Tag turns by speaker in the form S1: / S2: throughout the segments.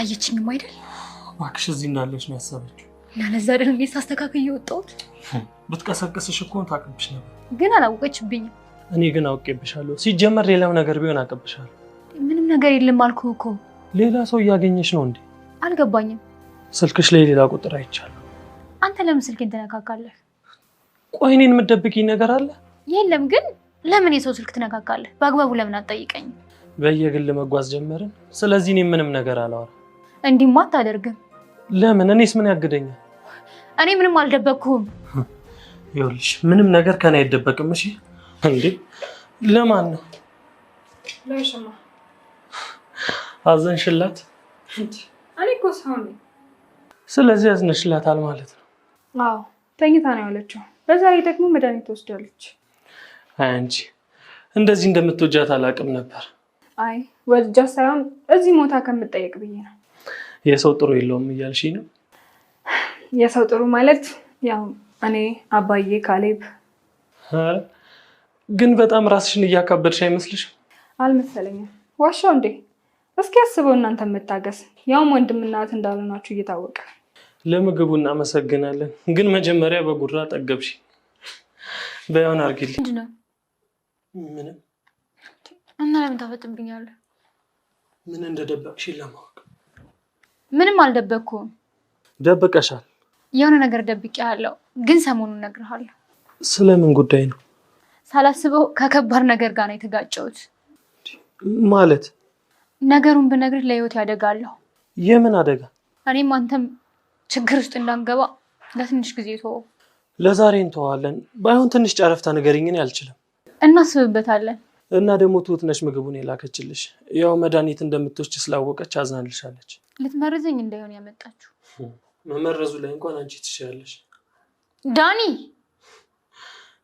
S1: አላየችኝም አይደል?
S2: እባክሽ እዚህ እንዳለች ነው ያሰበችው።
S1: እና ለዛ አይደል እንዴ ሳስተካክል የወጣሁት?
S2: ብትቀሰቅስሽ እኮ ታቅብሽ ነበር።
S1: ግን አላወቀችብኝም።
S2: እኔ ግን አውቄብሻለሁ። ሲጀመር ሌላም ነገር ቢሆን አቀብሻለሁ።
S1: ምንም ነገር የለም አልኩህ እኮ።
S2: ሌላ ሰው እያገኘሽ ነው እንዴ?
S1: አልገባኝም።
S2: ስልክሽ ላይ ሌላ ቁጥር አይቻለሁ።
S1: አንተ ለምን ስልኬን ትነካካለህ?
S2: ቆይ እኔን የምትደብቂኝ ነገር አለ?
S1: የለም። ግን ለምን የሰው ስልክ ትነካካለህ? በአግባቡ ለምን አትጠይቀኝም?
S2: በየግል መጓዝ ጀመርን። ስለዚህ እኔ ምንም ነገር አላወራም።
S1: እንዲህማ አታደርግም።
S2: ለምን? እኔስ ምን ያግደኛል?
S1: እኔ ምንም አልደበቅኩም።
S2: ይኸውልሽ ምንም ነገር ከኔ አይደበቅም። እሺ እንዴ? ለማን ነው?
S3: ለሽማ
S2: አዘንሽላት?
S3: እኔ እኮ ሰው ነኝ።
S2: ስለዚህ አዝነሽላታል ማለት ነው?
S3: አዎ ተኝታ ነው ያለችው። በዛ ላይ ደግሞ መድኃኒት ወስዳለች።
S2: አንቺ እንደዚህ እንደምትወጃት አላውቅም ነበር።
S3: አይ ወልጃ ሳይሆን እዚህ ሞታ ከምትጠየቅ ብዬ ነው።
S2: የሰው ጥሩ የለውም እያልሽ ነው?
S3: የሰው ጥሩ ማለት ያው እኔ፣ አባዬ፣ ካሌብ።
S2: ግን በጣም ራስሽን እያካበድሽ አይመስልሽም?
S3: አልመሰለኝም። ዋሻው እንዴ? እስኪ አስበው እናንተ መታገስ፣ ያውም ወንድምና እህት እንዳልሆናችሁ እየታወቀ።
S2: ለምግቡ እናመሰግናለን፣ ግን መጀመሪያ በጉራ ጠገብሽ። በያውን አርግልኝ።
S1: ምንድን ነው?
S2: ምንም።
S1: እና ለምን ታፈጥብኛለህ?
S2: ምን እንደደበቅሽ ለማወቅ።
S1: ምንም አልደበቅኩም።
S2: ደብቀሻል።
S1: የሆነ ነገር ደብቄያለሁ፣ ግን ሰሞኑን እነግርሃለሁ።
S2: ስለምን ጉዳይ ነው?
S1: ሳላስበው ከከባድ ነገር ጋር ነው የተጋጨሁት።
S2: ማለት?
S1: ነገሩን ብነግርህ ለህይወት ያደጋለሁ።
S2: የምን አደጋ?
S1: እኔም አንተም ችግር ውስጥ እንዳንገባ ለትንሽ ጊዜ ተወው።
S2: ለዛሬ እንተዋለን። ባይሆን ትንሽ ጨረፍታ ንገሪኝ። እኔ አልችልም።
S1: እናስብበታለን።
S2: እና ደግሞ ትሁት ነሽ ምግቡን የላከችልሽ። ያው መድኃኒት እንደምትወስድ ስላወቀች አዝናልሻለች።
S1: ልትመርዘኝ እንዳይሆን ያመጣችሁ።
S2: መመረዙ ላይ እንኳን አንቺ ትሻለሽ።
S1: ዳኒ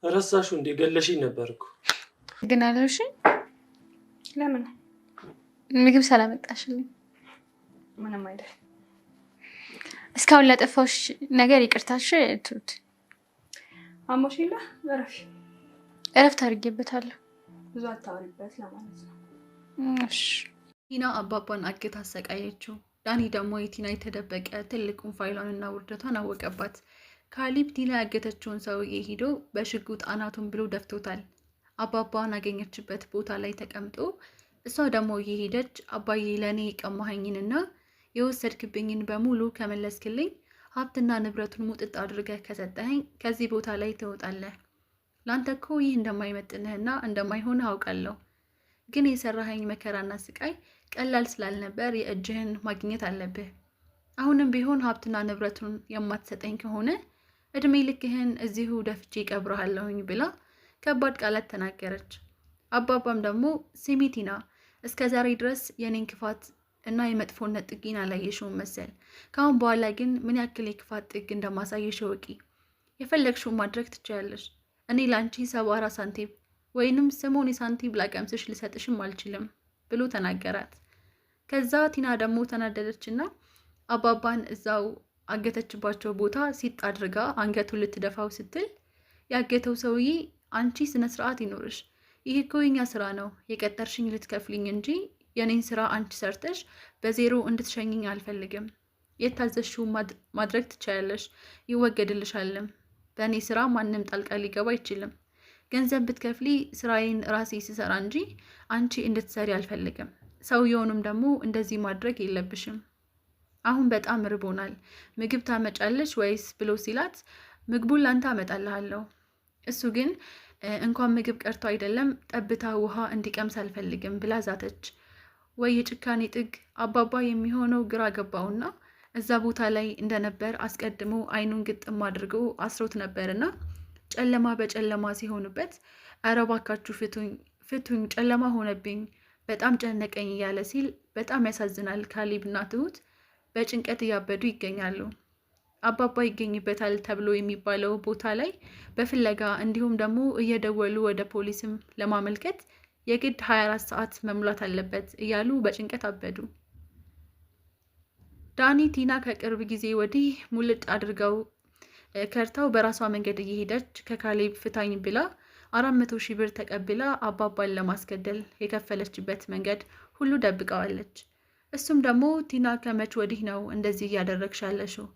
S2: ረሳሹ እንዴ? ገለሽኝ ነበር እኮ።
S1: ግን አለሽኝ።
S3: ለምን?
S1: ምግብ ስላመጣሽልኝ።
S3: ምንም አይደል።
S1: እስካሁን ላጠፋሁሽ ነገር ይቅርታሽ ትሁት።
S3: አሞሽላ
S1: እረፍት አድርጌበታለሁ።
S3: ብዙ አታወሪበት ለማለት ነው።
S1: እሺ።
S4: ቲና አባባን አግታ አሰቃየችው። ዳኒ ደግሞ የቲና የተደበቀ ትልቁን ፋይሏንና ውርደቷን አወቀባት። ካሌብ ቲና ያገተችውን ሰውዬ ሄዶ በሽጉጥ አናቱን ብሎ ደፍቶታል። አባባን አገኘችበት ቦታ ላይ ተቀምጦ እሷ ደግሞ እየሄደች አባዬ ለእኔ የቀማኸኝንና የወሰድክብኝን በሙሉ ከመለስክልኝ ሀብትና ንብረቱን ሙጥጥ አድርገህ ከሰጠኸኝ ከዚህ ቦታ ላይ ትወጣለህ። ላንተ እኮ ይህ እንደማይመጥንህና እንደማይሆን አውቃለሁ። ግን የሰራኸኝ መከራና ስቃይ ቀላል ስላልነበር የእጅህን ማግኘት አለብህ። አሁንም ቢሆን ሀብትና ንብረቱን የማትሰጠኝ ከሆነ እድሜ ልክህን እዚሁ ደፍቼ ቀብረሃለሁኝ ብላ ከባድ ቃላት ተናገረች። አባባም ደግሞ ስሚ ቲና፣ እስከ ዛሬ ድረስ የኔን ክፋት እና የመጥፎነት ጥጊን አላየሽውም መሰል። ከአሁን በኋላ ግን ምን ያክል የክፋት ጥግ እንደማሳየሽ ወቂ። የፈለግሽውን ማድረግ ትችያለሽ። እኔ ላንቺ 74 ሳንቲም ወይንም ሰሞኔ ሳንቲም ላቀምስሽ ልሰጥሽም አልችልም ብሎ ተናገራት። ከዛ ቲና ደግሞ ተናደደችና አባባን እዛው አገተችባቸው ቦታ ሲጥ አድርጋ አንገቱን ልትደፋው ስትል ያገተው ሰውዬ አንቺ ስነ ስርዓት ይኖርሽ፣ ይህ እኮ የኛ ስራ ነው፣ የቀጠርሽኝ ልትከፍልኝ እንጂ የኔን ስራ አንቺ ሰርተሽ በዜሮ እንድትሸኝኝ አልፈልግም። የታዘዝሽውን ማድረግ ትችያለሽ፣ ይወገድልሻልም። በእኔ ስራ ማንም ጣልቃ ሊገባ አይችልም። ገንዘብ ብትከፍሊ ስራዬን ራሴ ስሰራ እንጂ አንቺ እንድትሰሪ አልፈልግም። ሰውየውንም ደግሞ እንደዚህ ማድረግ የለብሽም። አሁን በጣም ርቦናል፣ ምግብ ታመጫለሽ ወይስ ብሎ ሲላት ምግቡን ላንተ አመጣልሃለሁ። እሱ ግን እንኳን ምግብ ቀርቶ አይደለም ጠብታ ውሃ እንዲቀምስ አልፈልግም ብላ ዛተች። ወይ የጭካኔ ጥግ! አባባ የሚሆነው ግራ ገባውና እዛ ቦታ ላይ እንደነበር አስቀድሞ አይኑን ግጥም አድርጎ አስሮት ነበርና ጨለማ በጨለማ ሲሆንበት ኧረ እባካችሁ ፍቱኝ፣ ጨለማ ሆነብኝ፣ በጣም ጨነቀኝ እያለ ሲል በጣም ያሳዝናል። ካሌብና ትሁት በጭንቀት እያበዱ ይገኛሉ። አባባ ይገኝበታል ተብሎ የሚባለው ቦታ ላይ በፍለጋ እንዲሁም ደግሞ እየደወሉ ወደ ፖሊስም ለማመልከት የግድ 24 ሰዓት መሙላት አለበት እያሉ በጭንቀት አበዱ። ዳኒ ቲና ከቅርብ ጊዜ ወዲህ ሙልጥ አድርገው ከርታው በራሷ መንገድ እየሄደች ከካሌብ ፍታኝ ብላ 400,000 ብር ተቀብላ አባባን ለማስገደል የከፈለችበት መንገድ ሁሉ ደብቀዋለች። እሱም ደግሞ ቲና ከመች ወዲህ ነው እንደዚህ እያደረግሽ ያለሽው?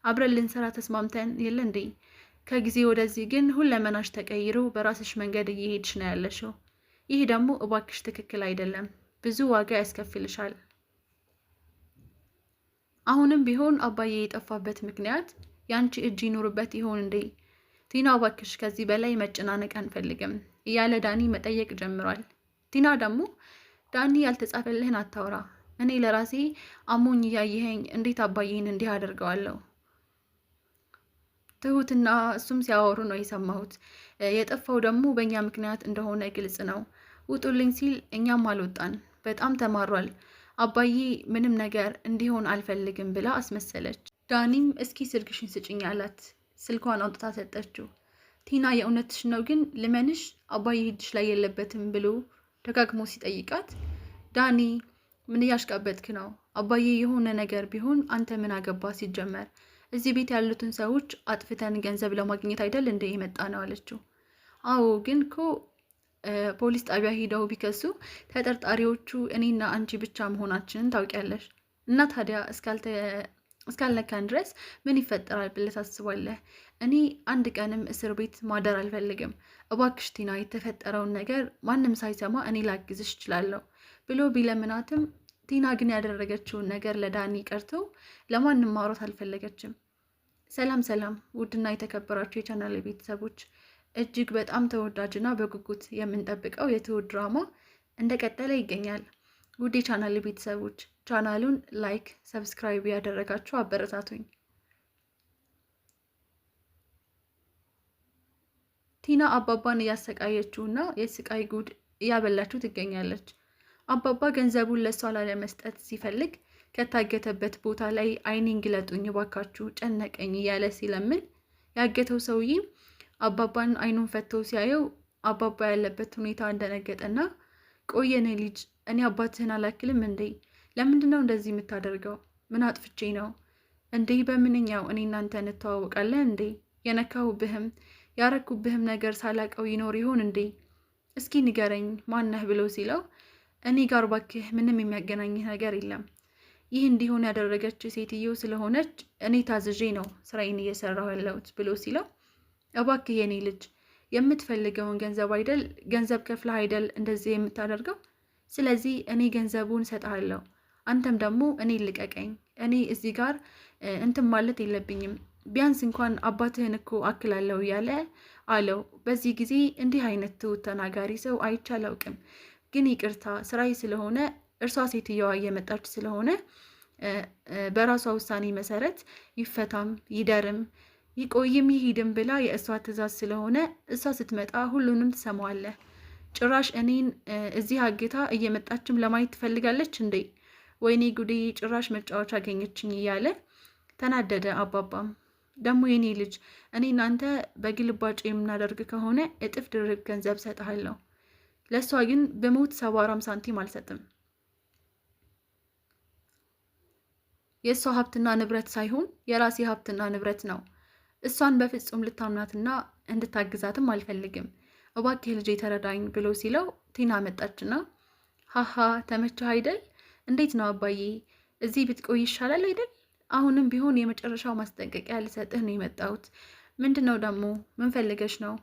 S4: አብረን ልንሰራ ተስማምተን የለ እንዴ? ከጊዜ ወደዚህ ግን ሁለመናሽ ተቀይሮ በራስሽ መንገድ እየሄድሽ ነው ያለሽው። ይህ ደግሞ እባክሽ ትክክል አይደለም፣ ብዙ ዋጋ ያስከፍልሻል። አሁንም ቢሆን አባዬ የጠፋበት ምክንያት ያንቺ እጅ ይኖርበት ይሆን እንዴ? ቲና እባክሽ ከዚህ በላይ መጨናነቅ አንፈልግም እያለ ዳኒ መጠየቅ ጀምሯል። ቲና ደግሞ ዳኒ ያልተጻፈልህን አታውራ፣ እኔ ለራሴ አሞኝ እያየኸኝ እንዴት አባዬን እንዲህ አደርገዋለሁ? ትሁትና እሱም ሲያወሩ ነው የሰማሁት። የጠፋው ደግሞ በእኛ ምክንያት እንደሆነ ግልጽ ነው። ውጡልኝ ሲል እኛም አልወጣን፣ በጣም ተማሯል። አባዬ ምንም ነገር እንዲሆን አልፈልግም ብላ አስመሰለች። ዳኒም እስኪ ስልክሽን ስጭኝ አላት። ስልኳን አውጥታ ሰጠችው። ቲና የእውነትሽ ነው ግን ልመንሽ አባዬ እጅሽ ላይ የለበትም ብሎ ደጋግሞ ሲጠይቃት ዳኒ ምን እያሽቃበጥክ ነው? አባዬ የሆነ ነገር ቢሆን አንተ ምን አገባ? ሲጀመር እዚህ ቤት ያሉትን ሰዎች አጥፍተን ገንዘብ ለማግኘት አይደል እንደ የመጣ ነው አለችው። አዎ ግን እኮ ፖሊስ ጣቢያ ሄደው ቢከሱ ተጠርጣሪዎቹ እኔና አንቺ ብቻ መሆናችንን ታውቂያለሽ። እና ታዲያ እስካልነካን ድረስ ምን ይፈጠራል ብለህ ታስባለህ? እኔ አንድ ቀንም እስር ቤት ማደር አልፈልግም። እባክሽ ቲና የተፈጠረውን ነገር ማንም ሳይሰማ እኔ ላግዝሽ እችላለሁ ብሎ ቢለምናትም ቲና ግን ያደረገችውን ነገር ለዳኒ ቀርተው ለማንም ማውራት አልፈለገችም። ሰላም ሰላም! ውድና የተከበራችሁ የቻናል ቤተሰቦች እጅግ በጣም ተወዳጅና በጉጉት የምንጠብቀው የትሁት ድራማ እንደቀጠለ ይገኛል። ውድ የቻናል ቤተሰቦች ቻናሉን ላይክ፣ ሰብስክራይብ ያደረጋችሁ አበረታቱኝ። ቲና አባባን እያሰቃየችውና የስቃይ ጉድ እያበላችሁ ትገኛለች። አባባ ገንዘቡን ለሷ ላለመስጠት ሲፈልግ ከታገተበት ቦታ ላይ አይኔን ግለጡኝ ባካችሁ ጨነቀኝ እያለ ሲለምን ያገተው ሰውዬ አባባን አይኑን ፈቶ ሲያየው አባባ ያለበት ሁኔታ እንደነገጠና ቆየኔ ልጅ እኔ አባትህን አላክልም እንዴ? ለምንድን ነው እንደዚህ የምታደርገው? ምን አጥፍቼ ነው እንዴ? በምንኛው እኔ እናንተ እንተዋወቃለን እንዴ? የነካሁብህም ያረኩብህም ነገር ሳላቀው ይኖር ይሆን እንዴ? እስኪ ንገረኝ ማነህ ብሎ ሲለው እኔ ጋር ባክህ ምንም የሚያገናኝህ ነገር የለም። ይህ እንዲሆን ያደረገች ሴትዮ ስለሆነች እኔ ታዝዤ ነው ስራዬን እየሰራሁ ያለሁት ብሎ ሲለው እባክህ የኔ ልጅ የምትፈልገውን ገንዘብ አይደል ገንዘብ ከፍለህ አይደል እንደዚህ የምታደርገው? ስለዚህ እኔ ገንዘቡን ሰጥሃለሁ፣ አንተም ደግሞ እኔ ልቀቀኝ። እኔ እዚህ ጋር እንትን ማለት የለብኝም። ቢያንስ እንኳን አባትህን እኮ አክላለሁ እያለ አለው። በዚህ ጊዜ እንዲህ አይነት ትሁት ተናጋሪ ሰው አይቼ አላውቅም። ግን ይቅርታ ስራዬ ስለሆነ እርሷ ሴትየዋ እየመጣች ስለሆነ በራሷ ውሳኔ መሰረት ይፈታም ይደርም ይቆይም ይሂድም ብላ የእሷ ትዕዛዝ ስለሆነ እሷ ስትመጣ ሁሉንም ትሰማዋለህ። ጭራሽ እኔን እዚህ አግታ እየመጣችም ለማየት ትፈልጋለች እንዴ? ወይኔ ጉዴ! ጭራሽ መጫወቻ አገኘችኝ እያለ ተናደደ። አባባም ደግሞ የኔ ልጅ እኔ እናንተ በግልባጭ የምናደርግ ከሆነ እጥፍ ድርብ ገንዘብ ሰጥሃለሁ። ለእሷ ግን በሞት 70 ሳንቲም አልሰጥም። የእሷ ሀብትና ንብረት ሳይሆን የራሴ ሀብትና ንብረት ነው። እሷን በፍጹም ልታምናትና እንድታግዛትም አልፈልግም። እባክህ ልጄ ተረዳኝ ብሎ ሲለው ቲና መጣችና ሀሀ ተመቸህ አይደል? እንዴት ነው አባዬ? እዚህ ብትቆይ ይሻላል አይደል? አሁንም ቢሆን የመጨረሻው ማስጠንቀቂያ ልሰጥህ ነው የመጣሁት። ምንድን ነው ደግሞ? ምን ፈልገሽ ነው?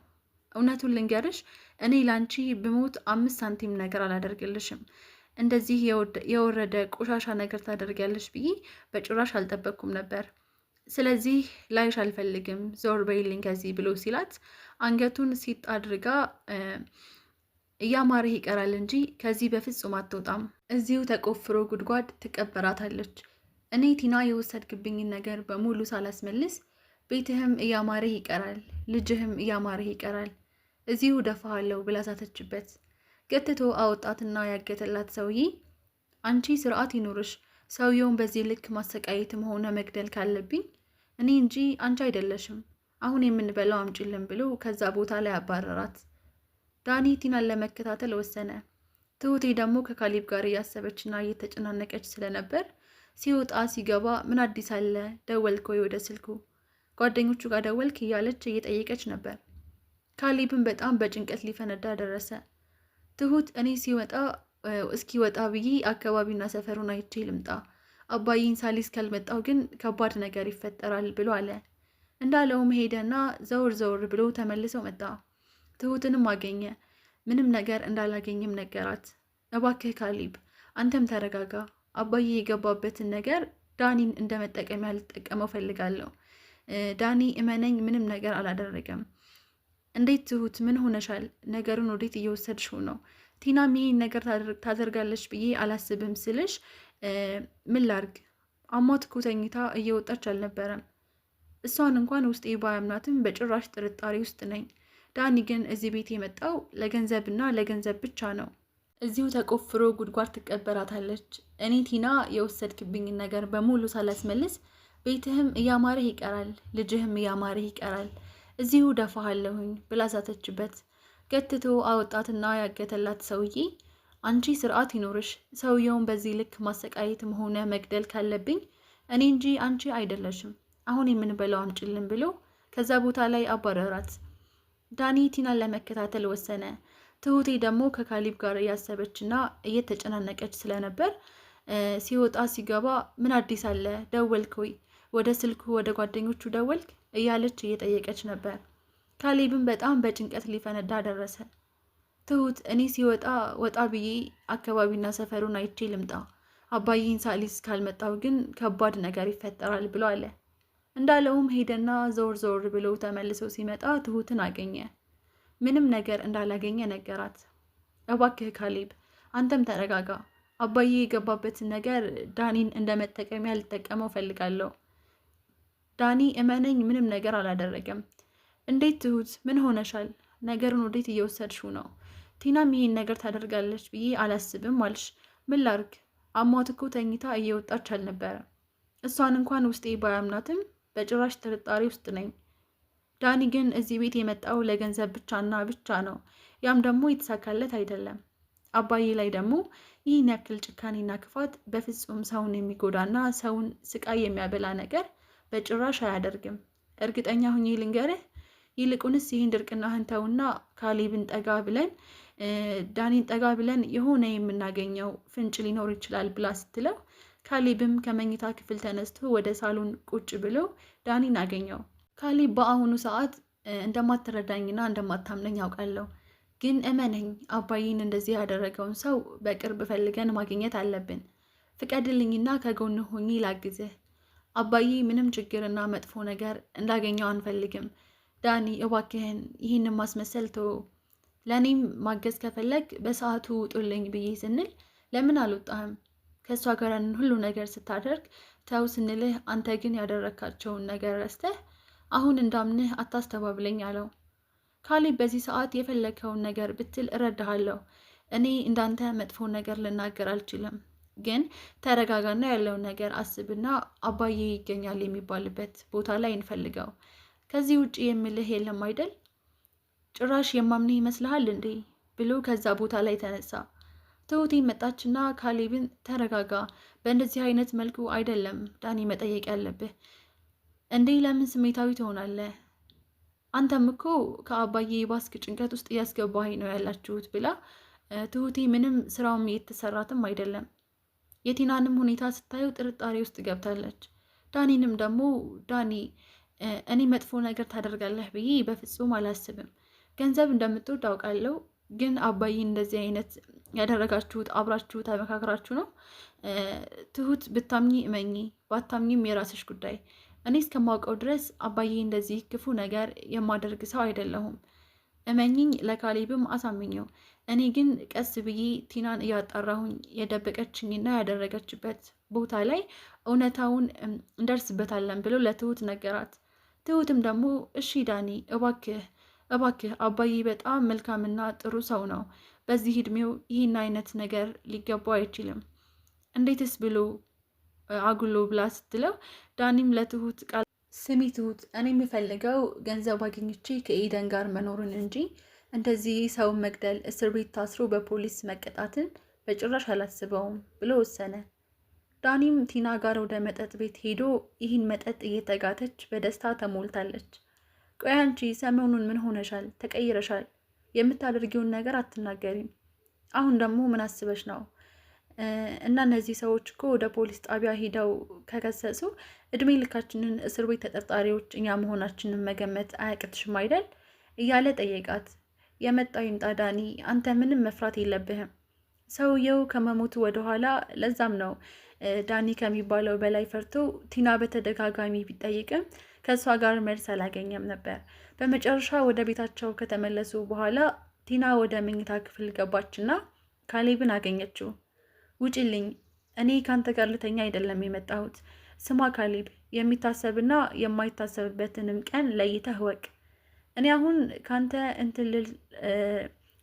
S4: እውነቱን ልንገርሽ፣ እኔ ላንቺ ብሞት 5 ሳንቲም ነገር አላደርግልሽም። እንደዚህ የወረደ ቆሻሻ ነገር ታደርጊያለሽ ብዬ በጭራሽ አልጠበቅኩም ነበር። ስለዚህ ላይሽ አልፈልግም፣ ዞር በይልኝ ከዚህ ብሎ ሲላት አንገቱን ሲጥ አድርጋ እያማረህ ይቀራል እንጂ ከዚህ በፍጹም አትወጣም፣ እዚሁ ተቆፍሮ ጉድጓድ ትቀበራታለች። እኔ ቲና የወሰድክብኝን ነገር በሙሉ ሳላስመልስ ቤትህም እያማረህ ይቀራል፣ ልጅህም እያማረህ ይቀራል፣ እዚሁ ደፋሃለሁ ብላ ዛተችበት። ገትቶ አወጣትና ያገተላት ሰውዬ አንቺ ስርዓት ይኑርሽ፣ ሰውየውን በዚህ ልክ ማሰቃየትም ሆነ መግደል ካለብኝ እኔ እንጂ አንቺ አይደለሽም፣ አሁን የምንበላው አምጪልን ብሎ ከዛ ቦታ ላይ አባረራት። ዳኒ ቲናን ለመከታተል ወሰነ። ትሁቴ ደግሞ ከካሊብ ጋር እያሰበችና እየተጨናነቀች ስለነበር ሲወጣ ሲገባ ምን አዲስ አለ ደወልክ ወይ ወደ ስልኩ ጓደኞቹ ጋር ደወልክ እያለች እየጠየቀች ነበር። ካሊብን በጣም በጭንቀት ሊፈነዳ ደረሰ። ትሁት እኔ ሲወጣ እስኪ ወጣ ብዬ አካባቢና ሰፈሩን አይቼ ልምጣ፣ አባዬን ሳሊስ ካልመጣው ግን ከባድ ነገር ይፈጠራል ብሎ አለ። እንዳለውም ሄደና ዘውር ዘውር ብሎ ተመልሰው መጣ። ትሁትንም አገኘ። ምንም ነገር እንዳላገኘም ነገራት። እባክህ ካሊብ አንተም ተረጋጋ፣ አባዬ የገባበትን ነገር ዳኒን እንደ መጠቀሚያ ልጠቀመው ፈልጋለሁ። ዳኒ እመነኝ ምንም ነገር አላደረገም። እንዴት ትሁት ምን ሆነሻል? ነገሩን ወዴት እየወሰድሽው ነው? ቲናም ይህን ነገር ታደርጋለች ብዬ አላስብም ስልሽ ምን ላርግ? አሟት እኮ ተኝታ እየወጣች አልነበረም። እሷን እንኳን ውስጤ ባያምናትም በጭራሽ ጥርጣሬ ውስጥ ነኝ። ዳኒ ግን እዚህ ቤት የመጣው ለገንዘብና ለገንዘብ ብቻ ነው። እዚሁ ተቆፍሮ ጉድጓድ ትቀበራታለች። እኔ ቲና የወሰድክብኝን ነገር በሙሉ ሳላስመልስ ቤትህም እያማረህ ይቀራል፣ ልጅህም እያማረህ ይቀራል፣ እዚሁ ደፋሃለሁኝ ብላ ዛተችበት። ገትቶ አወጣትና ያገተላት ሰውዬ አንቺ ስርዓት ይኖርሽ፣ ሰውየውን በዚህ ልክ ማሰቃየትም ሆነ መግደል ካለብኝ እኔ እንጂ አንቺ አይደለሽም፣ አሁን የምንበላው አምጪልን ብሎ ከዛ ቦታ ላይ አባረራት። ዳኒ ቲናን ለመከታተል ወሰነ። ትሁቴ ደግሞ ከካሊብ ጋር እያሰበችና እየተጨናነቀች ስለነበር ሲወጣ ሲገባ ምን አዲስ አለ? ደወልክ ወይ? ወደ ስልኩ ወደ ጓደኞቹ ደወልክ? እያለች እየጠየቀች ነበር። ካሊብም በጣም በጭንቀት ሊፈነዳ ደረሰ። ትሁት እኔ ሲወጣ ወጣ ብዬ አካባቢና ሰፈሩን አይቼ ልምጣ፣ አባዬን ሳሊስ ካልመጣው ግን ከባድ ነገር ይፈጠራል ብሎ አለ። እንዳለውም ሄደና ዘወር ዘወር ብሎ ተመልሶ ሲመጣ ትሁትን አገኘ። ምንም ነገር እንዳላገኘ ነገራት። እባክህ ካሊብ አንተም ተረጋጋ፣ አባዬ የገባበትን ነገር ዳኒን እንደ መጠቀሚያ ልጠቀመው ፈልጋለሁ። ዳኒ እመነኝ ምንም ነገር አላደረገም። እንዴት ትሁት ምን ሆነሻል? ነገሩን ወዴት እየወሰድሽው ነው? ቲናም ይሄን ነገር ታደርጋለች ብዬ አላስብም አልሽ። ምን ላርግ? አሟት እኮ ተኝታ እየወጣች አልነበረም። እሷን እንኳን ውስጤ ባያምናትም በጭራሽ ጥርጣሬ ውስጥ ነኝ። ዳኒ ግን እዚህ ቤት የመጣው ለገንዘብ ብቻና ብቻ ነው። ያም ደግሞ የተሳካለት አይደለም። አባዬ ላይ ደግሞ ይህን ያክል ጭካኔና ክፋት በፍጹም ሰውን የሚጎዳና ሰውን ስቃይ የሚያበላ ነገር በጭራሽ አያደርግም። እርግጠኛ ሁኜ ልንገርህ፣ ይልቁንስ ይህን ድርቅናህን ተውና ካሊብን ጠጋ ብለን ዳኒን ጠጋ ብለን የሆነ የምናገኘው ፍንጭ ሊኖር ይችላል ብላ ስትለው፣ ካሊብም ከመኝታ ክፍል ተነስቶ ወደ ሳሎን ቁጭ ብሎ ዳኒን አገኘው። ካሊብ በአሁኑ ሰዓት እንደማትረዳኝና እንደማታምነኝ ያውቃለሁ፣ ግን እመነኝ አባዬን እንደዚህ ያደረገውን ሰው በቅርብ ፈልገን ማግኘት አለብን። ፍቀድልኝና ከጎን ሆኜ ላግዝህ። አባዬ ምንም ችግርና መጥፎ ነገር እንዳገኘው አንፈልግም። ዳኒ እባክህን ይህንን ማስመሰል ተወው። ለእኔም ማገዝ ከፈለግ በሰዓቱ ውጡልኝ ብዬ ስንል ለምን አልወጣህም? ከእሷ ጋር ሁሉ ነገር ስታደርግ ተው ስንልህ አንተ ግን ያደረካቸውን ነገር ረስተህ አሁን እንዳምንህ አታስተባብለኝ አለው። ካሊብ በዚህ ሰዓት የፈለከውን ነገር ብትል እረዳሃለሁ። እኔ እንዳንተ መጥፎ ነገር ልናገር አልችልም፣ ግን ተረጋጋና ያለውን ነገር አስብና አባዬ ይገኛል የሚባልበት ቦታ ላይ እንፈልገው። ከዚህ ውጭ የምልህ የለም አይደል? ጭራሽ የማምንህ ይመስልሃል እንዴ? ብሎ ከዛ ቦታ ላይ ተነሳ። ትሁቴ መጣችና ካሊብን ተረጋጋ፣ በእንደዚህ አይነት መልኩ አይደለም ዳኒ መጠየቅ ያለብህ። እንዴ ለምን ስሜታዊ ትሆናለህ? አንተም እኮ ከአባዬ የባስክ ጭንቀት ውስጥ እያስገባኸኝ ነው ያላችሁት ብላ ትሁቴ ምንም ስራውም የተሰራትም አይደለም። የቲናንም ሁኔታ ስታየው ጥርጣሬ ውስጥ ገብታለች። ዳኒንም ደግሞ ዳኒ እኔ መጥፎ ነገር ታደርጋለህ ብዬ በፍጹም አላስብም። ገንዘብ እንደምትወድ አውቃለሁ፣ ግን አባዬን እንደዚህ አይነት ያደረጋችሁት አብራችሁ ተመካክራችሁ ነው። ትሁት ብታምኚ እመኚ፣ ባታምኚም የራስሽ ጉዳይ። እኔ እስከማውቀው ድረስ አባዬ እንደዚህ ክፉ ነገር የማደርግ ሰው አይደለሁም። እመኚኝ፣ ለካሊብም አሳምኘው። እኔ ግን ቀስ ብዬ ቲናን እያጣራሁኝ የደበቀችኝና ያደረገችበት ቦታ ላይ እውነታውን እንደርስበታለን ብሎ ለትሁት ነገራት። ትሁትም ደግሞ እሺ ዳኒ እባክህ አባዬ በጣም መልካምና ጥሩ ሰው ነው። በዚህ እድሜው ይህን አይነት ነገር ሊገባው አይችልም። እንዴትስ ብሎ አጉሎ ብላ ስትለው፣ ዳኒም ለትሁት ቃል ስሚ ትሁት፣ እኔ የምፈልገው ገንዘብ አግኝቼ ከኤደን ጋር መኖርን እንጂ እንደዚህ ሰውን መግደል፣ እስር ቤት ታስሮ በፖሊስ መቀጣትን በጭራሽ አላስበውም ብሎ ወሰነ። ዳኒም ቲና ጋር ወደ መጠጥ ቤት ሄዶ ይህን መጠጥ እየተጋተች በደስታ ተሞልታለች። ቆይ አንቺ ሰሞኑን ምን ሆነሻል? ተቀይረሻል። የምታደርጊውን ነገር አትናገሪም። አሁን ደግሞ ምን አስበሽ ነው? እና እነዚህ ሰዎች እኮ ወደ ፖሊስ ጣቢያ ሄደው ከከሰሱ እድሜ ልካችንን እስር ቤት ተጠርጣሪዎች እኛ መሆናችንን መገመት አያቅትሽም አይደል? እያለ ጠየቃት። የመጣው ይምጣ ዳኒ፣ አንተ ምንም መፍራት የለብህም። ሰውየው ከመሞቱ ወደኋላ፣ ለዛም ነው ዳኒ ከሚባለው በላይ ፈርቶ ቲና በተደጋጋሚ ቢጠይቅም ከእሷ ጋር መልስ አላገኘም ነበር። በመጨረሻ ወደ ቤታቸው ከተመለሱ በኋላ ቲና ወደ መኝታ ክፍል ገባችና ካሌብን አገኘችው። ውጭልኝ፣ እኔ ካንተ ጋር ልተኛ አይደለም የመጣሁት። ስማ ካሌብ፣ የሚታሰብና የማይታሰብበትንም ቀን ለይተህ ወቅ። እኔ አሁን ካንተ እንትልል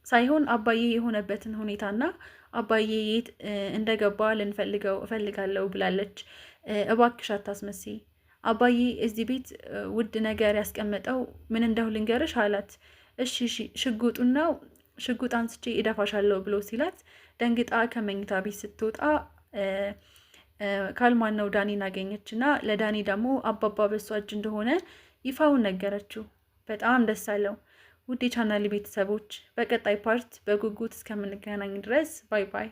S4: ሳይሆን አባዬ የሆነበትን ሁኔታና አባዬ የት እንደገባ ልንፈልገው እፈልጋለሁ ብላለች። እባክሽ አታስመስይ። አባዬ እዚህ ቤት ውድ ነገር ያስቀመጠው ምን እንደው ልንገርሽ አላት። እሺ ሽጉጥ አንስቼ እደፋሻለሁ ብሎ ሲላት ደንግጣ ከመኝታ ቤት ስትወጣ ካልማን ነው ዳኒን አገኘች እና ለዳኒ ደግሞ አባባ በሷ እጅ እንደሆነ ይፋውን ነገረችው። በጣም ደስ አለው። ውድ የቻናል ቤተሰቦች በቀጣይ ፓርት በጉጉት እስከምንገናኝ ድረስ ባይ ባይ።